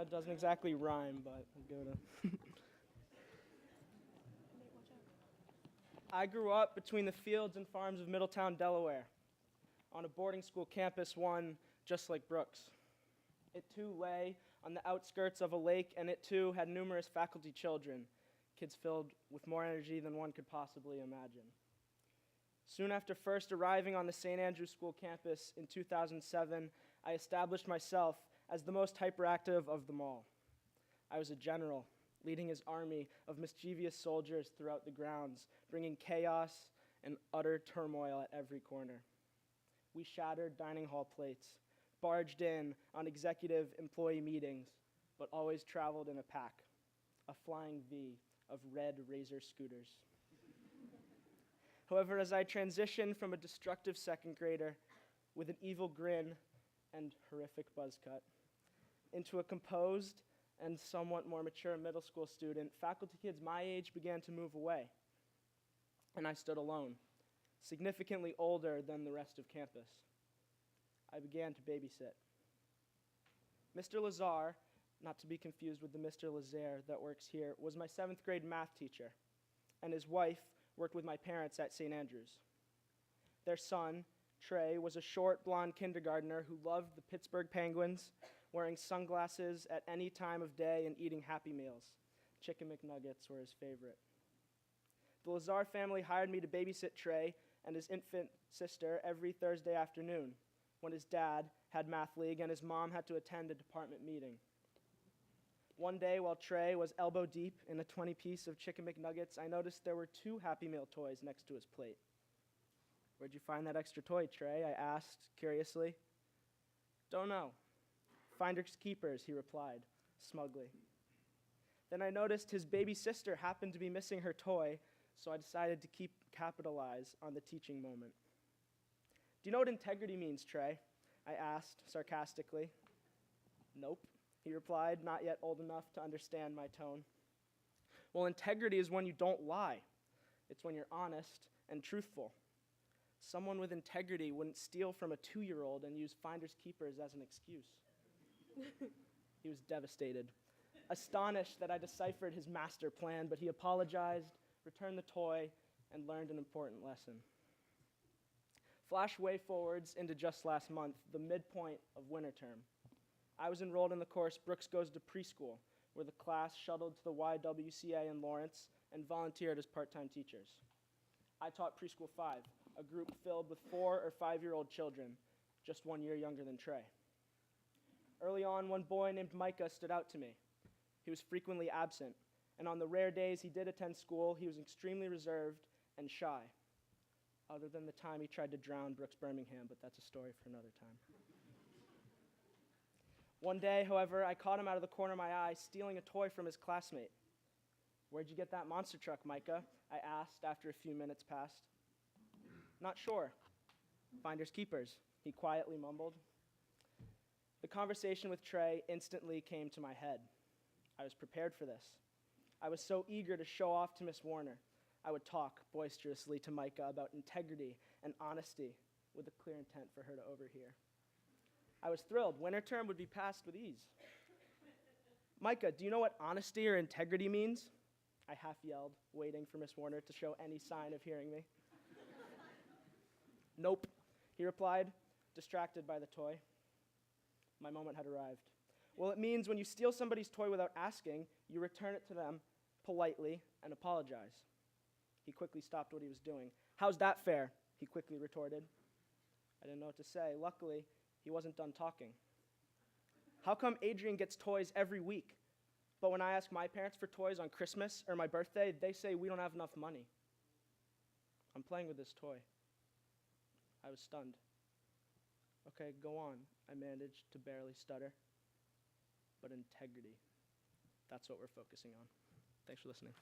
It doesn't exactly rhyme, but we'll give it a... I grew up between the fields and farms of Middletown, Delaware, on a boarding school campus, one just like Brooks. It too lay on the outskirts of a lake, and it too had numerous faculty children, kids filled with more energy than one could possibly imagine. Soon after first arriving on the St. Andrews School campus in 2007, I established myself as the most hyperactive of them all. I was a general, leading his army of mischievous soldiers throughout the grounds, bringing chaos and utter turmoil at every corner. We shattered dining hall plates, barged in on executive employee meetings, but always traveled in a pack, a flying V of red Razor scooters. However, as I transitioned from a destructive second grader with an evil grin and horrific buzz cut into a composed and somewhat more mature middle school student, faculty kids my age began to move away, and I stood alone, significantly older than the rest of campus. I began to babysit. Mr. Lazar, not to be confused with the Mr. Lazaire that works here, was my 7th grade math teacher, and his wife worked with my parents at St. Andrews. Their son, Trey, was a short, blonde kindergartner who loved the Pittsburgh Penguins, wearing sunglasses at any time of day and eating Happy Meals. Chicken McNuggets were his favorite. The Lazar family hired me to babysit Trey and his infant sister every Thursday afternoon, when his dad had math league and his mom had to attend a department meeting. One day, while Trey was elbow deep in a 20-piece of Chicken McNuggets, I noticed there were 2 Happy Meal toys next to his plate. "Where'd you find that extra toy, Trey?" I asked curiously. "Don't know. Finders keepers," he replied smugly. Then I noticed his baby sister happened to be missing her toy, so I decided to capitalize on the teaching moment. "Do you know what integrity means, Trey?" I asked sarcastically. "Nope," he replied, not yet old enough to understand my tone. "Well, integrity is when you don't lie. It's when you're honest and truthful. Someone with integrity wouldn't steal from a 2-year-old and use finders keepers as an excuse." He was devastated, astonished that I deciphered his master plan, but he apologized, returned the toy, and learned an important lesson. Flash way forwards into just last month, the midpoint of winter term. I was enrolled in the course Brooks Goes to Preschool, where the class shuttled to the YWCA in Lawrence and volunteered as part-time teachers. I taught Preschool 5, a group filled with 4 or 5-year-old children, just 1 year younger than Trey. Early on, one boy named Micah stood out to me. He was frequently absent, and on the rare days he did attend school, he was extremely reserved and shy, other than the time he tried to drown Brooks Birmingham, but that's a story for another time. One day, however, I caught him out of the corner of my eye stealing a toy from his classmate. "Where'd you get that monster truck, Micah?" I asked after a few minutes passed. "Not sure. Finders keepers," he quietly mumbled. The conversation with Trey instantly came to my head. I was prepared for this. I was so eager to show off to Miss Warner. I would talk boisterously to Micah about integrity and honesty with a clear intent for her to overhear. I was thrilled. Winter term would be passed with ease. "Micah, do you know what honesty or integrity means?" I half yelled, waiting for Miss Warner to show any sign of hearing me. "Nope," he replied, distracted by the toy. My moment had arrived. "Well, it means when you steal somebody's toy without asking, you return it to them politely and apologize." He quickly stopped what he was doing. "How's that fair?" he quickly retorted. I didn't know what to say. Luckily, he wasn't done talking. "How come Adrian gets toys every week, but when I ask my parents for toys on Christmas or my birthday, they say we don't have enough money?" "I'm playing with this toy." I was stunned. "Okay, go on," I managed to barely stutter. "But integrity, that's what we're focusing on." Thanks for listening.